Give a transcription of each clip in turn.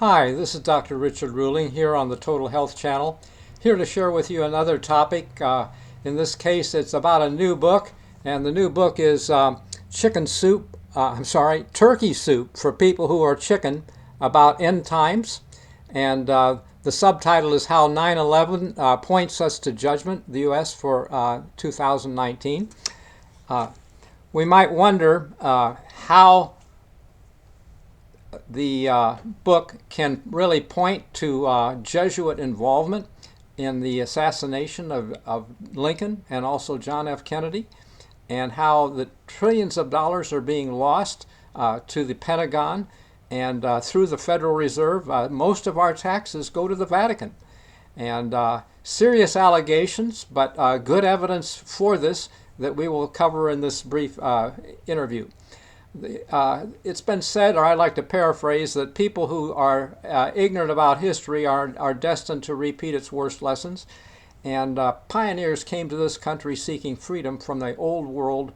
Hi, this is Dr. Richard Ruhling here on the Total Health Channel, here to share with you another topic. In this case, it's about a new book, and the new book is Turkey Soup for People Who Are Chicken About End Times. And the subtitle is How 9/11 Points Us to Judgment, the U.S. for 2019. We might wonder how the book can really point to Jesuit involvement in the assassination of Lincoln and also John F. Kennedy, and how the trillions of dollars are being lost to the Pentagon and through the Federal Reserve. Most of our taxes go to the Vatican. And serious allegations, but good evidence for this that we will cover in this brief interview. It's been said, or I'd like to paraphrase, that people who are ignorant about history are destined to repeat its worst lessons. And pioneers came to this country seeking freedom from the old world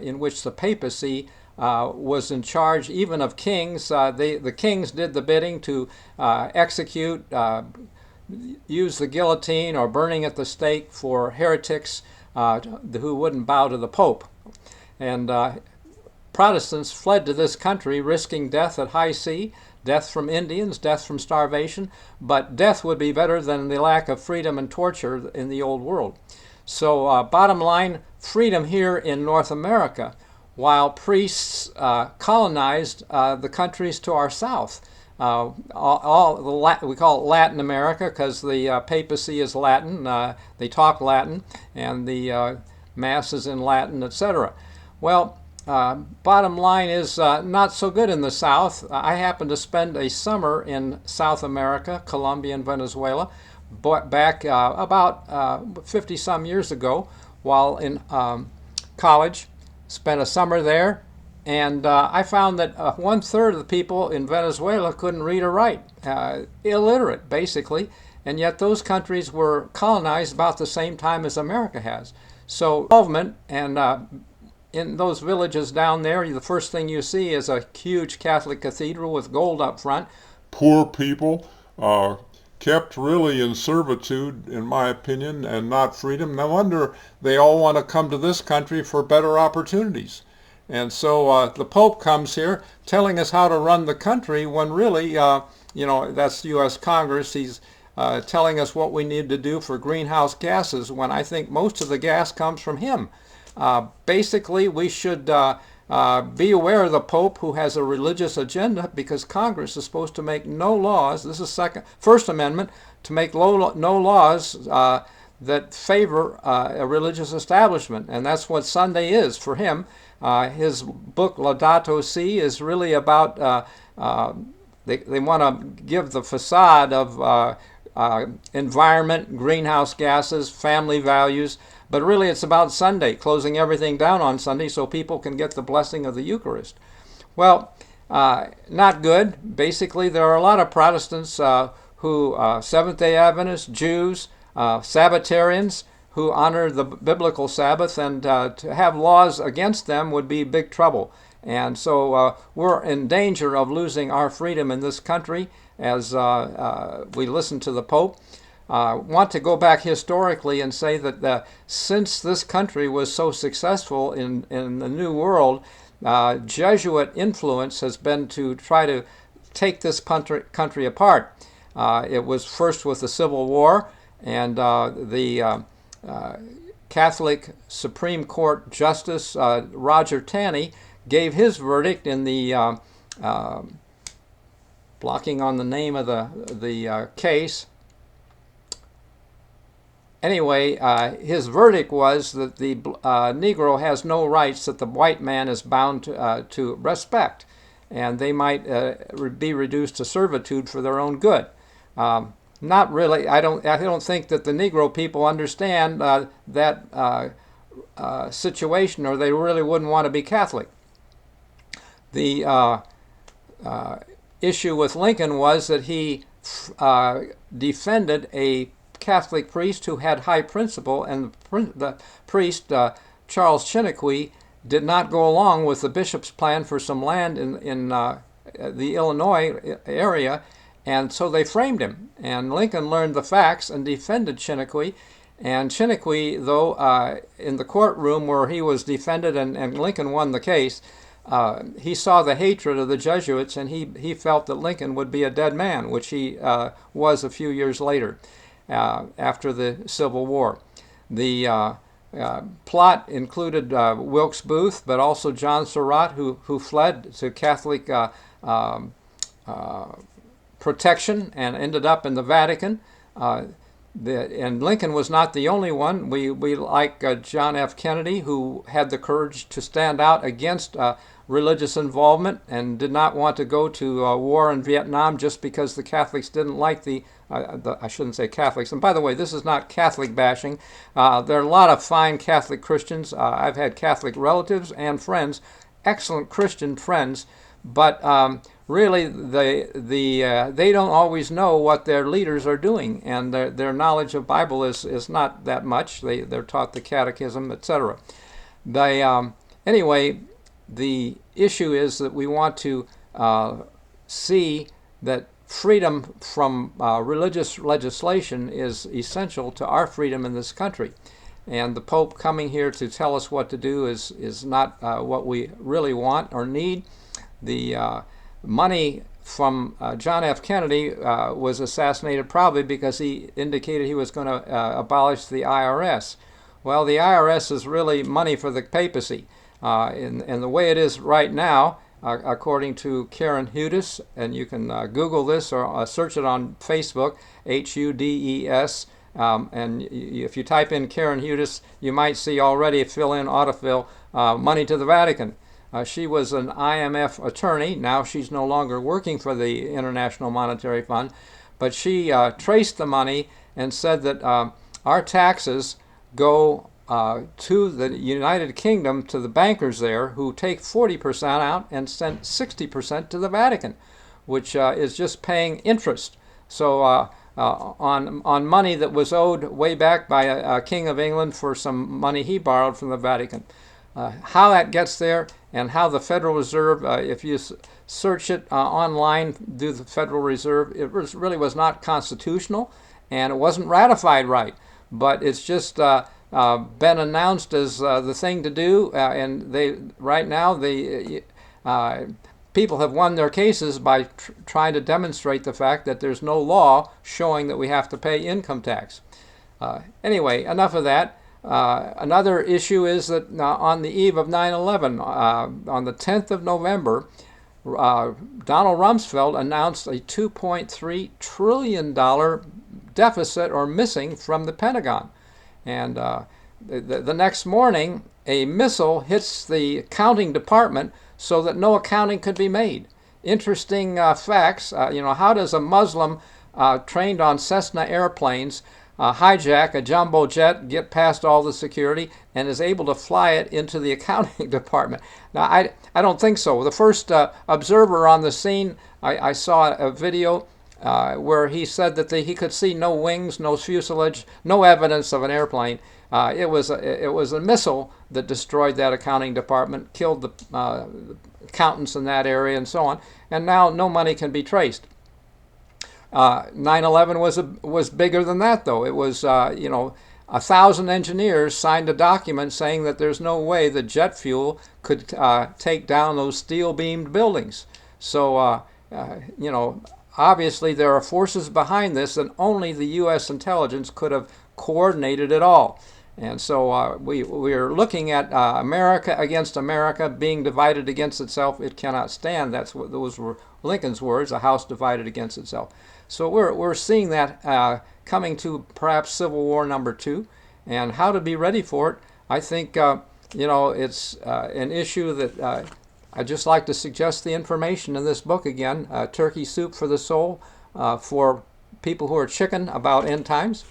in which the papacy was in charge even of kings. The kings did the bidding to execute, use the guillotine or burning at the stake for heretics who wouldn't bow to the Pope. And Protestants fled to this country, risking death at high sea, death from Indians, death from starvation, but death would be better than the lack of freedom and torture in the old world. So bottom line, freedom here in North America, while priests colonized the countries to our south. We call it Latin America because the papacy is Latin, they talk Latin, and the Mass is in Latin, etc. Well, bottom line is not so good in the South. I happened to spend a summer in South America, Colombia and Venezuela, back about 50-some years ago while in college. Spent a summer there, and I found that 1/3 of the people in Venezuela couldn't read or write, illiterate basically, and yet those countries were colonized about the same time as America has. So involvement and in those villages down there, the first thing you see is a huge Catholic cathedral with gold up front. Poor people kept really in servitude, in my opinion, and not freedom. No wonder they all want to come to this country for better opportunities. And so the Pope comes here telling us how to run the country when really, that's U.S. Congress. He's telling us what we need to do for greenhouse gases when I think most of the gas comes from him. Basically, we should be aware of the Pope, who has a religious agenda, because Congress is supposed to make no laws. This is First Amendment, to make no laws that favor a religious establishment, and that's what Sunday is for him. His book Laudato Si is really about they want to give the facade of environment, greenhouse gases, family values. But really it's about Sunday, closing everything down on Sunday so people can get the blessing of the Eucharist. Well, not good. Basically, there are a lot of Protestants who, Seventh-day Adventists, Jews, Sabbatarians, who honor the biblical Sabbath, and to have laws against them would be big trouble. And so we're in danger of losing our freedom in this country as we listen to the Pope. Want to go back historically and say that since this country was so successful in the New World, Jesuit influence has been to try to take this country apart. It was first with the Civil War, and the Catholic Supreme Court Justice Roger Taney gave his verdict in the blocking on the name of the case. Anyway, his verdict was that the Negro has no rights that the white man is bound to respect, and they might be reduced to servitude for their own good. Not really. I don't think that the Negro people understand that situation, or they really wouldn't want to be Catholic. The issue with Lincoln was that he defended a Catholic priest who had high principle, and the priest, Charles Chiniquy, did not go along with the bishop's plan for some land in the Illinois area, And so they framed him. And Lincoln learned the facts and defended Chiniquy. And Chiniquy, though, in the courtroom where he was defended and Lincoln won the case, he saw the hatred of the Jesuits, and he felt that Lincoln would be a dead man, which he was a few years later, after the Civil War. The plot included Wilkes Booth, but also John Surratt, who fled to Catholic protection and ended up in the Vatican. And Lincoln was not the only one. We like John F. Kennedy, who had the courage to stand out against religious involvement and did not want to go to war in Vietnam just because the Catholics didn't like I shouldn't say Catholics. And by the way, this is not Catholic bashing. There are a lot of fine Catholic Christians. I've had Catholic relatives and friends, excellent Christian friends, but really they don't always know what their leaders are doing, and their knowledge of Bible is not that much. They're taught the catechism, etc. Anyway, the issue is that we want to see that freedom from religious legislation is essential to our freedom in this country. And the Pope coming here to tell us what to do is not what we really want or need. The money from John F. Kennedy was assassinated probably because he indicated he was going to abolish the IRS. Well, the IRS is really money for the papacy. And the way it is right now, according to Karen Hudes, and you can Google this or search it on Facebook, Hudes, and if you type in Karen Hudes, you might see already, fill in autofill, money to the Vatican. She was an IMF attorney. Now she's no longer working for the International Monetary Fund, but she traced the money and said that our taxes go to the United Kingdom, to the bankers there, who take 40% out and send 60% to the Vatican, which is just paying interest. So on money that was owed way back by a King of England for some money he borrowed from the Vatican. How that gets there and how the Federal Reserve, if you search it online, do the Federal Reserve, it really was not constitutional and it wasn't ratified right. But it's just been announced as the thing to do, and right now people have won their cases by trying to demonstrate the fact that there's no law showing that we have to pay income tax. Anyway, enough of that. Another issue is that on the eve of 9/11, on the 10th of November, Donald Rumsfeld announced a $2.3 trillion deficit or missing from the Pentagon. And the next morning, a missile hits the accounting department so that no accounting could be made. Interesting facts. How does a Muslim trained on Cessna airplanes hijack a jumbo jet, get past all the security, and is able to fly it into the accounting department? Now, I don't think so. The first observer on the scene, I saw a video where he said that he could see no wings, no fuselage, no evidence of an airplane. It was a missile that destroyed that accounting department, killed the accountants in that area, and so on. And now no money can be traced. 9/11 was bigger than that, though. It was 1,000 engineers signed a document saying that there's no way that jet fuel could take down those steel-beamed buildings. So obviously there are forces behind this, and only the U.S. intelligence could have coordinated it all. And so we're looking at America against America being divided against itself. It cannot stand. Those were Lincoln's words, a house divided against itself. So we're seeing that coming to perhaps Civil War number 2, and how to be ready for it. I think it's an issue that I'd just like to suggest the information in this book again, Turkey Soup for the Soul, for people who are chicken about end times.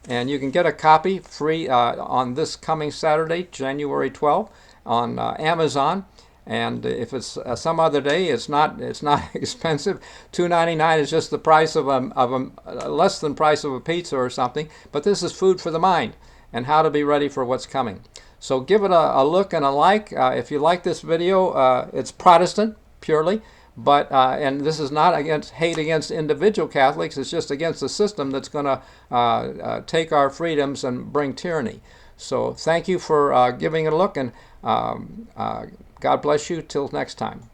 And you can get a copy free on this coming Saturday, January 12th, on Amazon. And if it's some other day, it's not expensive. $2.99 is just the price of a less than price of a pizza or something. But this is food for the mind and how to be ready for what's coming. So give it a look and a like. If you like this video, it's Protestant purely, But and this is not against hate against individual Catholics. It's just against the system that's going to take our freedoms and bring tyranny. So thank you for giving it a look, and God bless you till next time.